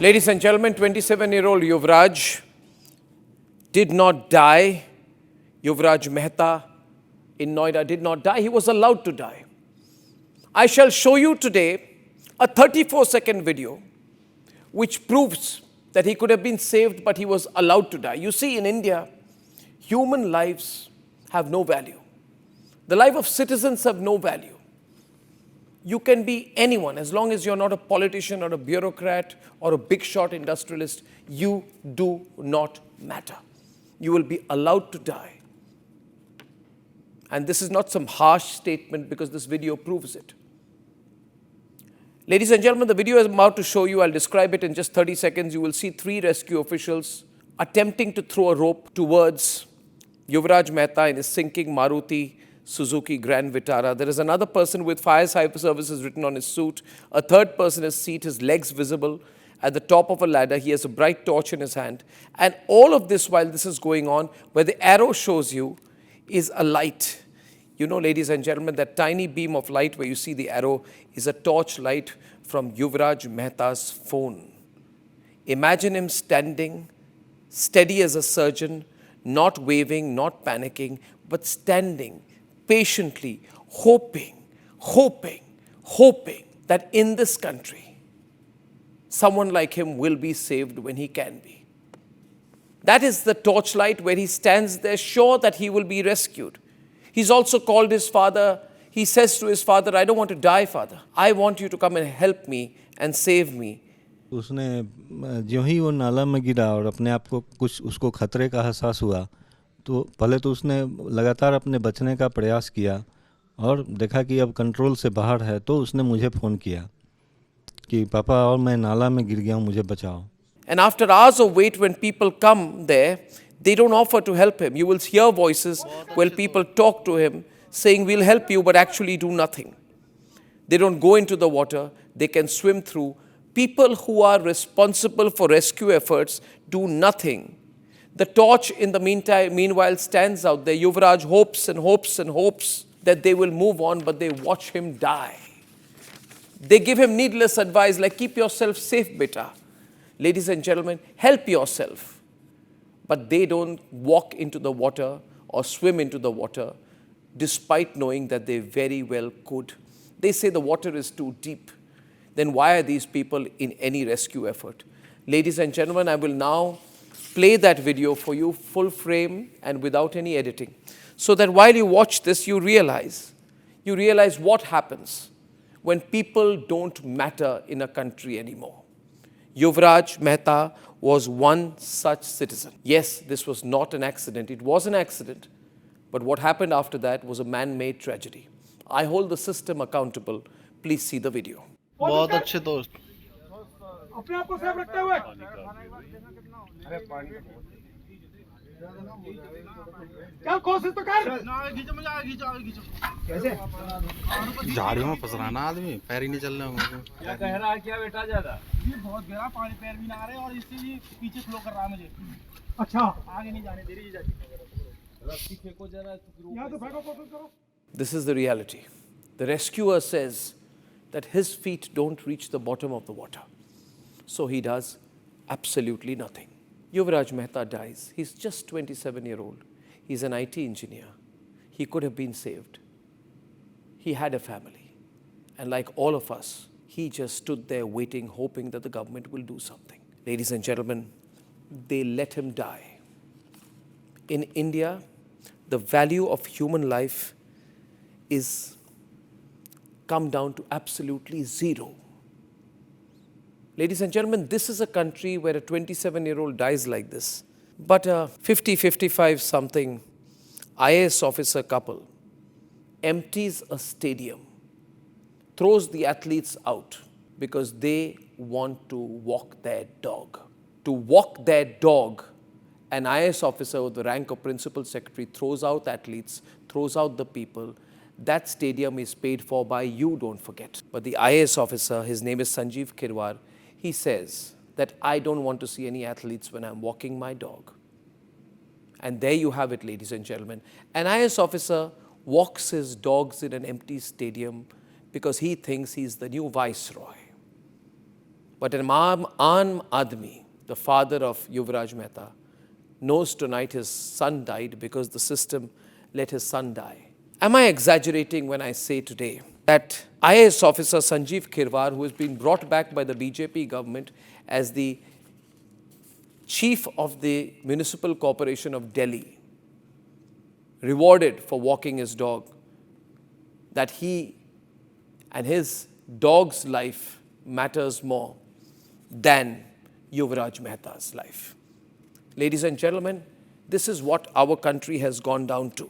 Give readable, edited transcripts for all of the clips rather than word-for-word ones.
Ladies and gentlemen, 27-year-old Yuvraj did not die. Yuvraj Mehta in Noida did not die. He was allowed to die. I shall show you today a 34-second video which proves that he could have been saved, but he was allowed to die. You see, in India, human lives have no value. The life of citizens have no value. You can be anyone, as long as you're not a politician or a bureaucrat or a big shot industrialist, you do not matter. You will be allowed to die. And this is not some harsh statement, because this video proves it. Ladies and gentlemen, the video I'm about to show you, I'll describe it in just 30 seconds. You will see 3 rescue officials attempting to throw a rope towards Yuvraj Mehta in his sinking Maruti Suzuki Grand Vitara. There is another person with fire services written on his suit. A third person is seated, his legs visible at the top of a ladder. He has a bright torch in his hand. And all of this, while this is going on, where the arrow shows you, is a light. You know, ladies and gentlemen, that tiny beam of light where you see the arrow is a torch light from Yuvraj Mehta's phone. Imagine him standing, steady as a surgeon, not waving, not panicking, but standing patiently, hoping that in this country, someone like him will be saved when he can be. That is the torchlight where he stands there, sure that he will be rescued. He's also called his father. He says to his father, I don't want to die, father. I want you to come and help me and save me. उसने जो ही वो नाला में गिरा और अपने आप को कुछ उसको खतरे का एहसास हुआ, तो पहले तो उसने लगातार अपने बचने का प्रयास किया और देखा कि अब कंट्रोल से बाहर है, तो उसने मुझे फ़ोन किया कि पापा और मैं नाला में गिर गया हूँ, मुझे बचाओ. And after hours of wait, when people come there, they don't offer to help him. You will hear voices where people talk to him saying, we'll help you, but actually do nothing. They don't go into the water. They can swim through. People who are responsible for rescue efforts do nothing. The torch in the meanwhile stands out there. Yuvraj hopes and hopes and hopes that they will move on, but they watch him die. They give him needless advice like, keep yourself safe, beta. Ladies and gentlemen, help yourself. But they don't walk into the water or swim into the water, despite knowing that they very well could. They say the water is too deep. Then why are these people in any rescue effort? Ladies and gentlemen, I will now play that video for you, full frame and without any editing, so that while you watch this, you realize what happens when people don't matter in a country anymore. Yuvraj Mehta was one such citizen. Yes, this was not an accident. It was an accident. But what happened after that was a man-made tragedy. I hold the system accountable. Please see the video. बहुत अच्छे दोस्त. अपने आप को safe रखते हुए क्या कोशिश तो कर. कैसे झाड़ियों में फंस रहा ना आदमी, पैर ही नहीं चल रहे होंगे. क्या कह रहा है क्या बेटा? ज्यादा ये बहुत गहरा पानी, पैर भी ना आ रहे और इसलिए पीछे फ्लो कर रहा है मुझे. अच्छा, आगे नहीं जाने दे रही जाती. रस्सी फेंको जरा, यहां तो फेंको, कोशिश करो. This is the reality. The rescuer says that his feet don't reach the bottom of the water. So he does absolutely nothing. Yuvraj Mehta dies. He's just 27-year-old. He's an IT engineer. He could have been saved. He had a family. And like all of us, he just stood there waiting, hoping that the government will do something. Ladies and gentlemen, they let him die. In India, the value of human life is come down to absolutely zero. Ladies and gentlemen, this is a country where a 27-year-old dies like this. But a 50, 55-something IAS officer couple empties a stadium, throws the athletes out because they want to walk their dog. To walk their dog, an IAS officer with the rank of principal secretary throws out athletes, throws out the people. That stadium is paid for by you, don't forget. But the IAS officer, his name is Sanjeev Kirwar, he says that I don't want to see any athletes when I'm walking my dog. And there you have it, ladies and gentlemen. An IAS officer walks his dogs in an empty stadium because he thinks he's the new viceroy. But an Aam Admi, the father of Yuvraj Mehta, knows tonight his son died because the system let his son die. Am I exaggerating when I say today that IAS officer Sanjeev Khirwar, who has been brought back by the BJP government as the chief of the Municipal Corporation of Delhi, rewarded for walking his dog, that he and his dog's life matters more than Yuvraj Mehta's life? Ladies and gentlemen, this is what our country has gone down to.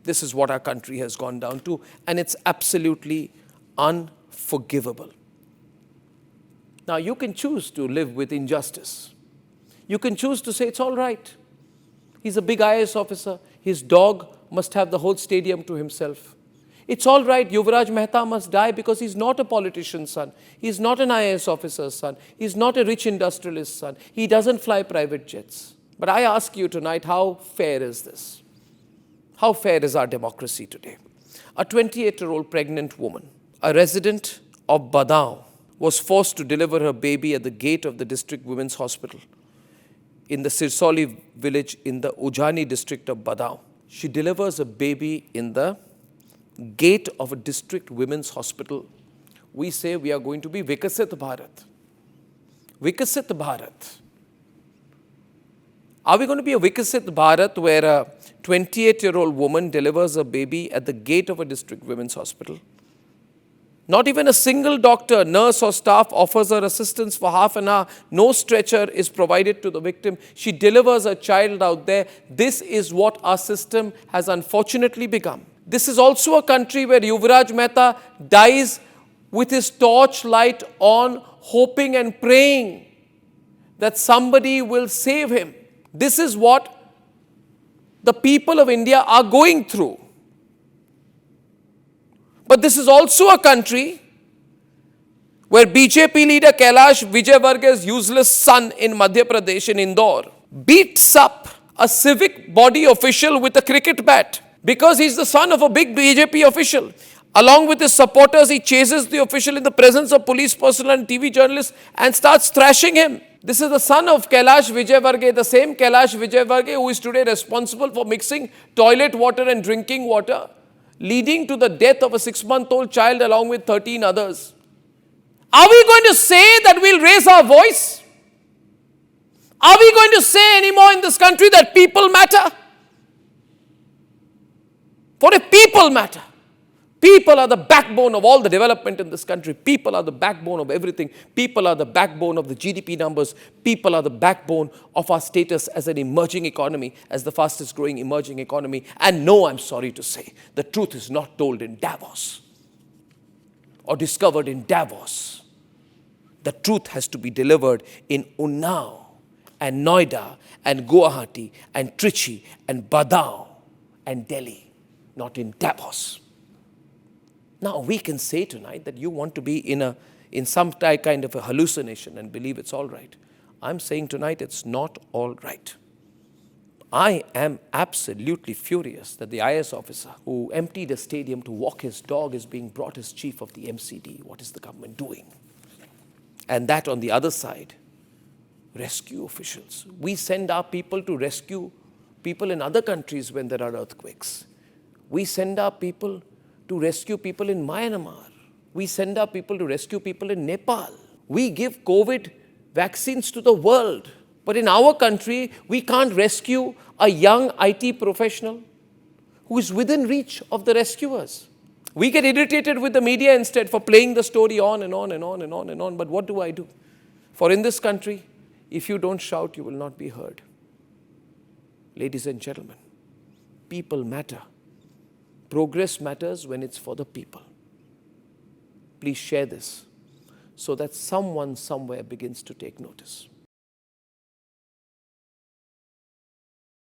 This is what our country has gone down to, and it's absolutely unforgivable. Now, you can choose to live with injustice. You can choose to say it's all right. He's a big IAS officer. His dog must have the whole stadium to himself. It's all right, Yuvraj Mehta must die because he's not a politician's son. He's not an IAS officer's son. He's not a rich industrialist's son. He doesn't fly private jets. But I ask you tonight, how fair is this? How fair is our democracy today? A 28-year-old pregnant woman, a resident of Badao, was forced to deliver her baby at the gate of the district women's hospital in the Sirsoli village in the Ujani district of Badao. She delivers a baby in the gate of a district women's hospital. We say we are going to be Vikasit Bharat. Vikasit Bharat. Are we going to be a Vikasit Bharat where a 28-year-old woman delivers a baby at the gate of a district women's hospital? Not even a single doctor, nurse or staff offers her assistance for half an hour. No stretcher is provided to the victim. She delivers a child out there. This is what our system has unfortunately become. This is also a country where Yuvraj Mehta dies with his torchlight on, hoping and praying that somebody will save him. This is what the people of India are going through. But this is also a country where BJP leader Kailash Vijayvargiya's useless son in Madhya Pradesh in Indore beats up a civic body official with a cricket bat because he's the son of a big BJP official. Along with his supporters, he chases the official in the presence of police personnel and TV journalists and starts thrashing him. This is the son of Kailash Vijayvargiya, the same Kailash Vijayvargiya who is today responsible for mixing toilet water and drinking water, leading to the death of a 6-month-old child along with 13 others. Are we going to say that we'll raise our voice? Are we going to say anymore in this country that people matter? For if people matter, people are the backbone of all the development in this country. People are the backbone of everything. People are the backbone of the GDP numbers. People are the backbone of our status as an emerging economy, as the fastest growing emerging economy. And no, I'm sorry to say, the truth is not told in Davos or discovered in Davos. The truth has to be delivered in Unnao and Noida and Guwahati and Trichy and Badao and Delhi, not in Davos. Now, we can say tonight that you want to be in some kind of a hallucination and believe it's all right. I'm saying tonight it's not all right. I am absolutely furious that the IAS officer who emptied a stadium to walk his dog is being brought as chief of the MCD. What is the government doing? And that on the other side, rescue officials. We send our people to rescue people in other countries when there are earthquakes. We send our people to rescue people in Myanmar. We send our people to rescue people in Nepal. We give COVID vaccines to the world. But in our country, we can't rescue a young IT professional who is within reach of the rescuers. We get irritated with the media instead for playing the story on and on and on and on and on. But what do I do? For in this country, if you don't shout, you will not be heard. Ladies and gentlemen, people matter. Progress matters when it's for the people. Please share this so that someone somewhere begins to take notice.